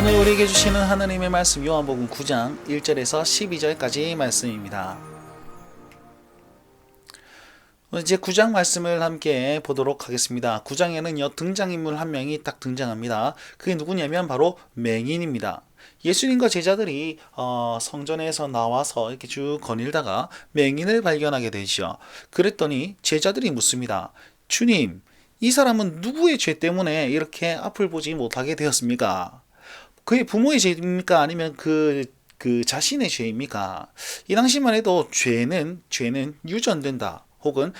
오늘 우리에게 주시는 하나님의 말씀 요한복음 9장 1절에서 12절까지 말씀입니다. 이제 9장 말씀을 함께 보도록 하겠습니다. 9장에는요 등장인물 한 명이 딱 등장합니다. 그게 누구냐면 바로 맹인입니다. 예수님과 제자들이 성전에서 나와서 이렇게 쭉 거닐다가 맹인을 발견하게 되죠. 그랬더니 제자들이 묻습니다. 주님, 이 사람은 누구의 죄 때문에 이렇게 앞을 보지 못하게 되었습니까? 그의 부모의 죄입니까? 아니면 그 자신의 죄입니까? 이 당시만 해도 죄는 유전된다. 혹은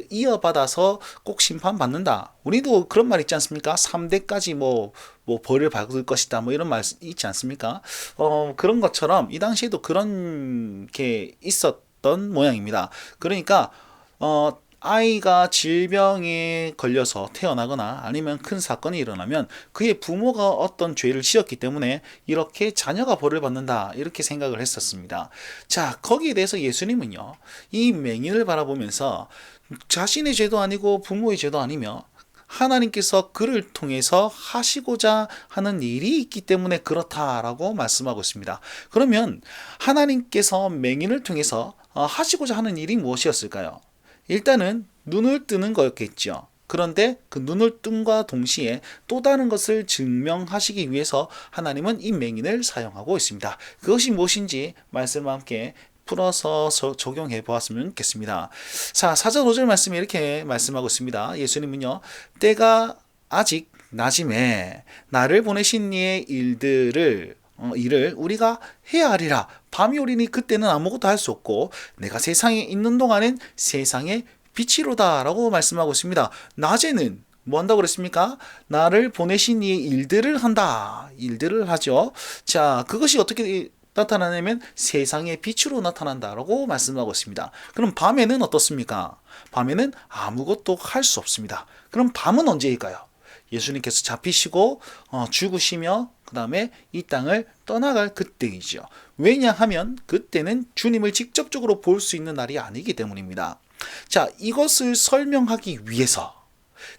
이어받아서 꼭 심판받는다. 우리도 그런 말 있지 않습니까? 3대까지 뭐 벌을 받을 것이다. 뭐 이런 말 있지 않습니까? 그런 것처럼 이 당시에도 그런 게 있었던 모양입니다. 그러니까, 아이가 질병에 걸려서 태어나거나 아니면 큰 사건이 일어나면 그의 부모가 어떤 죄를 지었기 때문에 이렇게 자녀가 벌을 받는다, 이렇게 생각을 했었습니다. 자, 거기에 대해서 예수님은요, 이 맹인을 바라보면서 자신의 죄도 아니고 부모의 죄도 아니며 하나님께서 그를 통해서 하시고자 하는 일이 있기 때문에 그렇다라고 말씀하고 있습니다. 그러면 하나님께서 맹인을 통해서 하시고자 하는 일이 무엇이었을까요? 일단은 눈을 뜨는 거였겠죠. 그런데 그 눈을 뜸과 동시에 또 다른 것을 증명하시기 위해서 하나님은 이 맹인을 사용하고 있습니다. 그것이 무엇인지 말씀과 함께 풀어서 적용해 보았으면 좋겠습니다. 자, 4절 5절 말씀에 이렇게 말씀하고 있습니다. 예수님은요, 때가 아직 낮음에 나를 보내신 이의 일을 우리가 해야 하리라. 밤이 오리니 그때는 아무것도 할 수 없고 내가 세상에 있는 동안은 세상의 빛이로다 라고 말씀하고 있습니다. 낮에는 뭐 한다고 그랬습니까? 나를 보내신 이의 일들을 한다. 일들을 하죠. 자, 그것이 어떻게 나타나냐면 세상의 빛으로 나타난다라고 말씀하고 있습니다. 그럼 밤에는 어떻습니까? 밤에는 아무것도 할 수 없습니다. 그럼 밤은 언제일까요? 예수님께서 잡히시고 죽으시며 그 다음에 이 땅을 떠나갈 그때이죠. 왜냐하면 그때는 주님을 직접적으로 볼 수 있는 날이 아니기 때문입니다. 자, 이것을 설명하기 위해서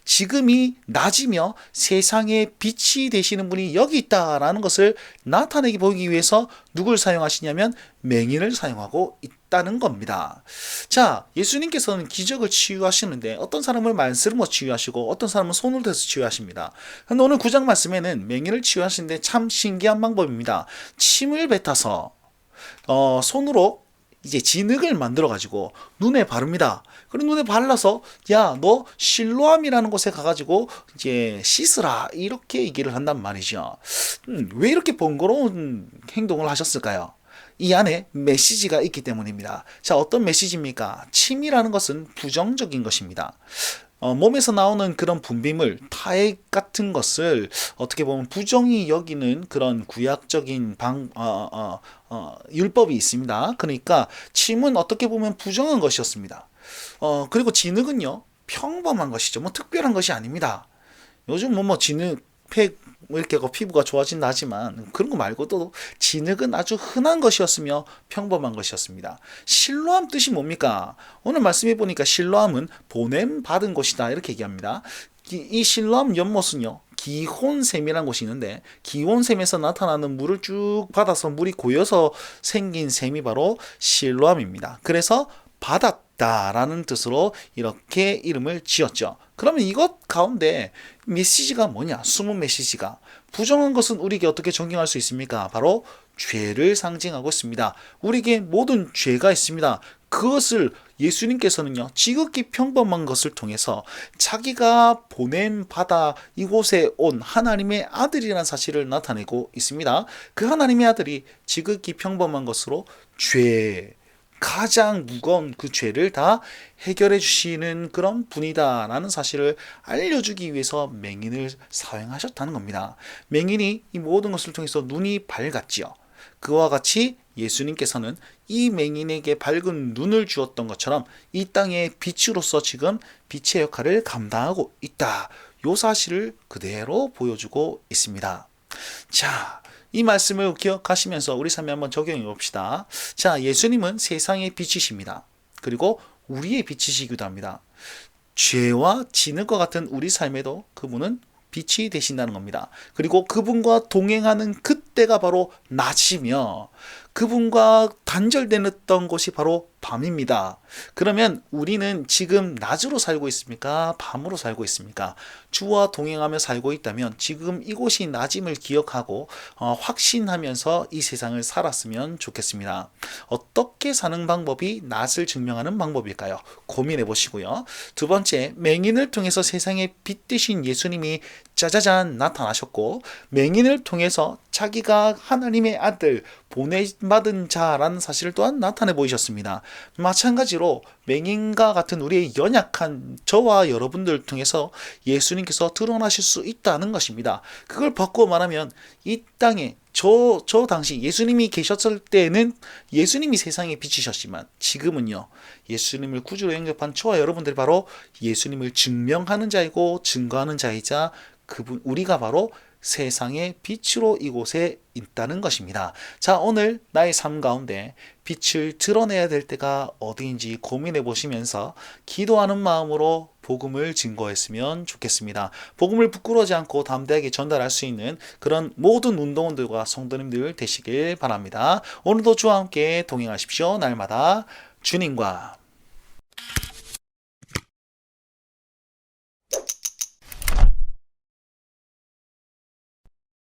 지금이 낮이며 세상의 빛이 되시는 분이 여기 있다라는 것을 나타내게 보이기 위해서 누굴 사용하시냐면 맹인을 사용하고 있다는 겁니다. 자, 예수님께서는 기적을 치유하시는데 어떤 사람을 말씀으로 치유하시고 어떤 사람은 손을 대서 치유하십니다. 그런데 오늘 9장 말씀에는 맹인을 치유하시는데 참 신기한 방법입니다. 침을 뱉어서 손으로 이제 진흙을 만들어 가지고 눈에 바릅니다. 그리고 눈에 발라서 야, 너 실로암이라는 곳에 가가지고 이제 씻으라, 이렇게 얘기를 한단 말이죠. 왜 이렇게 번거로운 행동을 하셨을까요? 이 안에 메시지가 있기 때문입니다. 자, 어떤 메시지입니까? 침이라는 것은 부정적인 것입니다. 몸에서 나오는 그런 분비물, 타액 같은 것을 어떻게 보면 부정히 여기는 그런 구약적인 율법이 있습니다. 그러니까 침은 어떻게 보면 부정한 것이었습니다. 그리고 진흙은요, 평범한 것이죠. 뭐 특별한 것이 아닙니다. 요즘 뭐 진흙팩 이렇게 하고 피부가 좋아진다 하지만 그런 거 말고도 진흙은 아주 흔한 것이었으며 평범한 것이었습니다. 실로암 뜻이 뭡니까? 오늘 말씀해 보니까 실로암은 보냄 받은 곳이다, 이렇게 얘기합니다. 이 실로암 연못은요, 기혼샘이라는 곳이 있는데 기혼샘에서 나타나는 물을 쭉 받아서 물이 고여서 생긴 샘이 바로 실로암입니다. 그래서 받았다라는 뜻으로 이렇게 이름을 지었죠. 그러면 이것 가운데 메시지가 뭐냐? 숨은 메시지가, 부정한 것은 우리에게 어떻게 적용할 수 있습니까? 바로 죄를 상징하고 있습니다. 우리에게 모든 죄가 있습니다. 그것을 예수님께서는요, 지극히 평범한 것을 통해서 자기가 보낸 바다 이곳에 온 하나님의 아들이라는 사실을 나타내고 있습니다. 그 하나님의 아들이 지극히 평범한 것으로 가장 무거운 그 죄를 다 해결해 주시는 그런 분이다라는 사실을 알려주기 위해서 맹인을 사용하셨다는 겁니다. 맹인이 이 모든 것을 통해서 눈이 밝았지요. 그와 같이 예수님께서는 이 맹인에게 밝은 눈을 주었던 것처럼 이 땅의 빛으로서 지금 빛의 역할을 감당하고 있다, 이 사실을 그대로 보여주고 있습니다. 자, 이 말씀을 기억하시면서 우리 삶에 한번 적용해 봅시다. 자, 예수님은 세상의 빛이십니다. 그리고 우리의 빛이시기도 합니다. 죄와 진흙과 같은 우리 삶에도 그분은 빛이 되신다는 겁니다. 그리고 그분과 동행하는 그때가 바로 낮이며 그분과 단절되었던 곳이 바로 밤입니다. 그러면 우리는 지금 낮으로 살고 있습니까? 밤으로 살고 있습니까? 주와 동행하며 살고 있다면 지금 이곳이 낮임을 기억하고 확신하면서 이 세상을 살았으면 좋겠습니다. 어떻게 사는 방법이 낮을 증명하는 방법일까요? 고민해 보시고요. 두 번째, 맹인을 통해서 세상에 빛 되신 예수님이 짜자잔 나타나셨고, 맹인을 통해서 자기가 하나님의 아들 보내받은 자라는 사실을 또한 나타내 보이셨습니다. 마찬가지로 맹인과 같은 우리의 연약한 저와 여러분들을 통해서 예수님께서 드러나실 수 있다는 것입니다. 그걸 바꾸어 말하면 이 땅에 저 당시 예수님이 계셨을 때는 예수님이 세상에 비치셨지만 지금은요, 예수님을 구주로 영접한 저와 여러분들이 바로 예수님을 증명하는 자이고 증거하는 자이자 그분 우리가 바로 세상의 빛으로 이곳에 있다는 것입니다. 자, 오늘 나의 삶 가운데 빛을 드러내야 될 때가 어디인지 고민해 보시면서 기도하는 마음으로 복음을 증거했으면 좋겠습니다. 복음을 부끄러워하지 않고 담대하게 전달할 수 있는 그런 모든 운동원들과 성도님들 되시길 바랍니다. 오늘도 주와 함께 동행하십시오. 날마다 주님과